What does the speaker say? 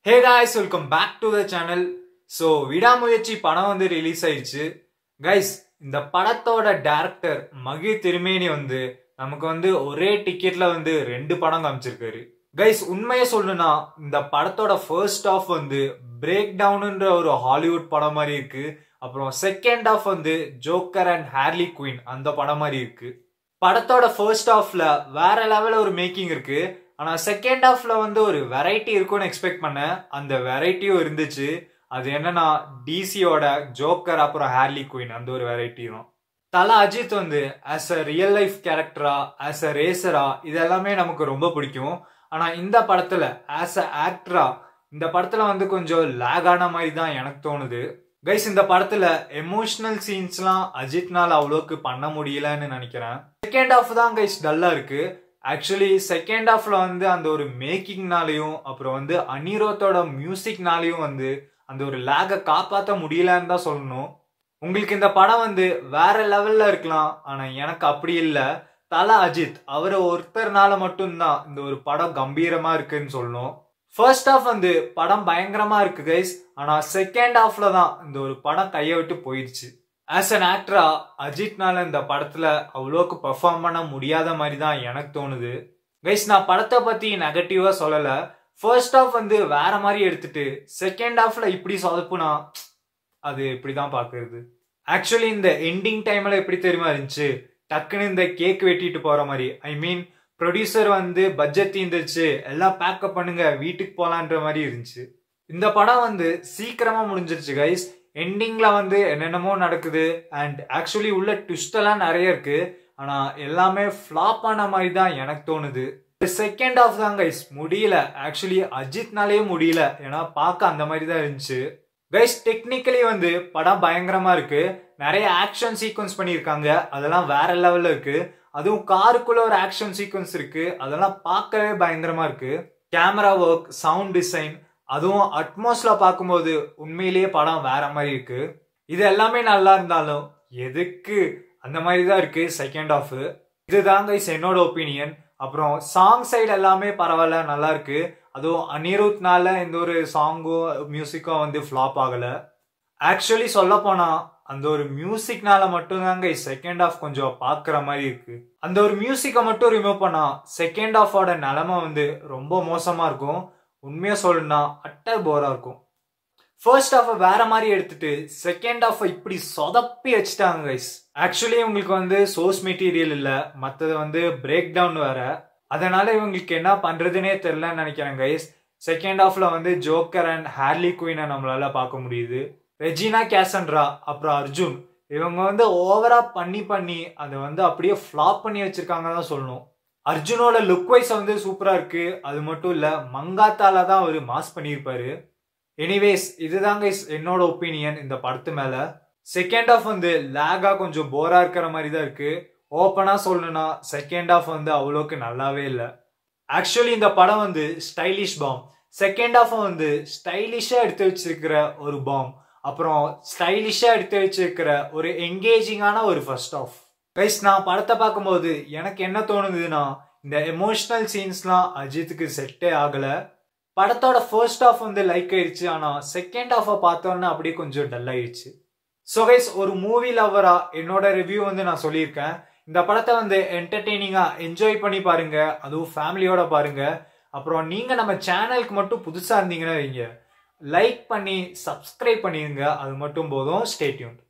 Hey guys, welcome back to the channel. So, விடாமுயற்சி படம் வந்து ரிலீஸ் ஆயிடுச்சு. Guys, இந்த படத்தோட டைரக்டர் மகி திருமேனி வந்து நமக்கு வந்து ஒரே டிக்கெட்ல வந்து 2 படம் காமிச்சிருக்காரு. Guys, உண்மையை சொல்லணும்னா இந்த படத்தோட ஃபர்ஸ்ட் ஹாஃப் வந்து பிரேக் டவுன்ன்ற ஒரு ஹாலிவுட் படம் மாதிரி இருக்கு. அப்புறம் செகண்ட் ஹாஃப் வந்து ஜோக்கர் அண்ட் ஹார்லி குயின் அந்த படம் மாதிரி இருக்கு. படத்தோட ஃபர்ஸ்ட் ஹாஃப்ல வேற லெவல்ல ஒரு மேக்கிங் இருக்கு. ஆனா செகண்ட் ஹாஃப்ல வந்து ஒரு வெரைட்டி இருக்கும்னு எக்ஸ்பெக்ட் பண்ணேன். அந்த வெரைட்டியும் இருந்துச்சு. அது என்னன்னா டிசியோட ஜோக்கர் அப்புறம் ஹார்லி குயின் அந்த ஒரு வெரைட்டி தான். தல அஜித் வந்து ஆஸ் அ ரியல் லைஃப் கேரக்டரா ஆஸ் அ ரேசரா இதெல்லாமே நமக்கு ரொம்ப பிடிக்கும். ஆனா இந்த படத்துல ஆஸ் அ ஆக்டரா இந்த படத்துல வந்து கொஞ்சம் லேக் ஆன மாதிரி தான் எனக்கு தோணுது. கைஸ், இந்த படத்துல எமோஷனல் சீன்ஸ்லாம் அஜித்னால அவ்வளோக்கு பண்ண முடியலன்னு நினைக்கிறேன். செகண்ட் ஹாஃப் தான் கைஸ் டல்லா இருக்கு. ஆக்சுவலி செகண்ட் ஹாஃப்ல வந்து அந்த ஒரு மேக்கிங்னாலையும் அப்புறம் வந்து அனிரோத்தோட மியூசிக்னாலையும் வந்து அந்த ஒரு லேகை காப்பாற்ற முடியலன்னு தான் சொல்லணும். உங்களுக்கு இந்த படம் வந்து வேற லெவல்ல இருக்கலாம், ஆனா எனக்கு அப்படி இல்லை. தல அஜித் அவரை ஒருத்தர்னால மட்டும்தான் இந்த ஒரு படம் கம்பீரமா இருக்குன்னு சொல்லணும். ஃபர்ஸ்ட் ஹாஃப் வந்து படம் பயங்கரமா இருக்கு கைஸ், ஆனா செகண்ட் ஹாஃப்ல தான் இந்த ஒரு படம் கையை விட்டு போயிடுச்சு. ஆஸ் அன் ஆக்டரா அஜித்னால இந்த படத்துல அவ்வளோக்கு பெர்ஃபார்ம் பண்ண முடியாத மாதிரி தான் எனக்கு தோணுது. கைஸ், நான் படத்தை பத்தி நெகட்டிவா சொல்லல. ஃபர்ஸ்ட் ஹாஃப் வந்து வேற மாதிரி எடுத்துட்டு செகண்ட் ஹாஃப்ல இப்படி சொதப்புனா அது இப்படிதான் பாக்குறது. ஆக்சுவலி இந்த எண்டிங் டைம்ல எப்படி தெரியுமா இருந்துச்சு, டக்குன்னு இந்த கேக் வெட்டிட்டு போற மாதிரி. ஐ மீன் ப்ரொடியூசர் வந்து பட்ஜெட் தீர்ந்துச்சு, எல்லாம் பேக்கப் பண்ணுங்க வீட்டுக்கு போலான்ற மாதிரி இருந்துச்சு. இந்த படம் வந்து சீக்கிரமா முடிஞ்சிருச்சு கைஸ். எண்டிங்ல வந்து என்னென்னமோ நடக்குது அண்ட் ஆக்சுவலி உள்ள ட்விஸ்ட் எல்லாம் நிறைய இருக்கு. ஆனா எல்லாமே ஃபிளாப் ஆன மாதிரி தான் எனக்கு தோணுது. செகண்ட் ஹாஃப் தான் கைஸ் முடியல. ஆக்சுவலி அஜித்னாலேயே முடியல, ஏன்னா பார்க்க அந்த மாதிரி தான் இருந்துச்சு. கைஸ், டெக்னிக்கலி வந்து படம் பயங்கரமா இருக்கு. நிறைய ஆக்ஷன் சீக்வன்ஸ் பண்ணியிருக்காங்க, அதெல்லாம் வேற லெவல்ல இருக்கு. அதுவும் காருக்குள்ள ஒரு ஆக்ஷன் சீக்வன்ஸ் இருக்கு, அதெல்லாம் பார்க்கவே பயங்கரமா இருக்கு. கேமரா ஒர்க், சவுண்ட் டிசைன், அதுவும் அட்மாஸ்ல பார்க்கும்போது உண்மையிலேயே படம் வேற மாதிரி இருக்கு. இது எல்லாமே நல்லா இருந்தாலும் எதுக்கு அந்த மாதிரி தான் இருக்கு செகண்ட் ஹாஃப். இதுதான் கைஸ் என்னோட ஒப்பீனியன். அப்புறம் சாங் சைடு எல்லாமே பரவாயில்ல, நல்லா இருக்கு. அதுவும் அனிருத்னால இந்த ஒரு சாங்கும் மியூசிக்கும் வந்து ஃபிளாப் ஆகல. ஆக்சுவலி சொல்ல போனா அந்த ஒரு மியூசிக்னால மட்டும்தாங்க செகண்ட் ஹாஃப் கொஞ்சம் பாக்குற மாதிரி இருக்கு. அந்த ஒரு மியூசிக்கை மட்டும் ரிமூவ் பண்ணா செகண்ட் ஹாஃபோட நிலைமை வந்து ரொம்ப மோசமா இருக்கும். உண்மையா சொல்லணும்னா அட்டர் போரா இருக்கும். ஃபர்ஸ்ட் ஹாஃப் வேற மாதிரி எடுத்துட்டு செகண்ட் ஹாஃப் இப்படி சொதப்பி வச்சுட்டாங்க கைஸ். ஆக்சுவலி இவங்களுக்கு வந்து சோர்ஸ் மெட்டீரியல் இல்ல, மற்றது வந்து பிரேக் டவுன் வேற. அதனால இவங்களுக்கு என்ன பண்றதுன்னே தெரியலன்னு நினைக்கிறேன் கைஸ். செகண்ட் ஹாஃப்ல வந்து ஜோக்கர் அண்ட் ஹார்லி குயினை நம்மளால பார்க்க முடியுது. ரெஜினா கேசன்ட்ரா அப்புறம் அர்ஜுன் இவங்க வந்து ஓவரா பண்ணி அதை வந்து அப்படியே ஃபிளாப் பண்ணி வச்சிருக்காங்க தான் சொல்லணும். அர்ஜுனோட லுக் வைஸ் வந்து சூப்பரா இருக்கு. அது மட்டும் இல்ல, மங்காத்தால தான் அவர் மாஸ் பண்ணியிருப்பாரு. எனிவேஸ், இதுதாங்க என்னோட ஒப்பீனியன் இந்த படத்து மேல. செகண்ட் ஹாஃப் வந்து லேகா கொஞ்சம் போரா இருக்கிற மாதிரி தான் இருக்கு. ஓப்பனா சொல்லணும்னா செகண்ட் ஹாஃப் வந்து அவ்வளோக்கு நல்லாவே இல்லை. ஆக்சுவலி இந்த படம் வந்து ஸ்டைலிஷ் பாம், செகண்ட் ஹாஃப் வந்து ஸ்டைலிஷா எடுத்து வச்சிருக்கிற ஒரு பாம், அப்புறம் ஸ்டைலிஷா எடுத்து வச்சிருக்கிற ஒரு என்கேஜிங்கான ஒரு ஃபர்ஸ்ட் ஹாஃப். கைஸ், நான் படத்தை பார்க்கும்போது எனக்கு என்ன தோணுதுன்னா இந்த எமோஷனல் சீன்ஸ்லாம் அஜித்துக்கு செட்டே ஆகல. படத்தோட ஃபர்ஸ்ட் ஹாஃப் வந்து லைக் ஆயிடுச்சு, ஆனா செகண்ட் ஹாஃபை பார்த்தோன்னா அப்படியே கொஞ்சம் டல் ஆயிடுச்சு. ஸோ கைஸ், ஒரு மூவி லவரா என்னோட ரிவ்யூ வந்து நான் சொல்லியிருக்கேன். இந்த படத்தை வந்து என்டர்டெய்னிங்கா என்ஜாய் பண்ணி பாருங்க, அதுவும் ஃபேமிலியோட பாருங்க. அப்புறம் நீங்க நம்ம சேனலுக்கு மட்டும் புதுசா இருந்தீங்கன்னா வைங்க, லைக் பண்ணி சப்ஸ்கிரைப் பண்ணிருங்க, அது மட்டும் போதும். Stay tuned.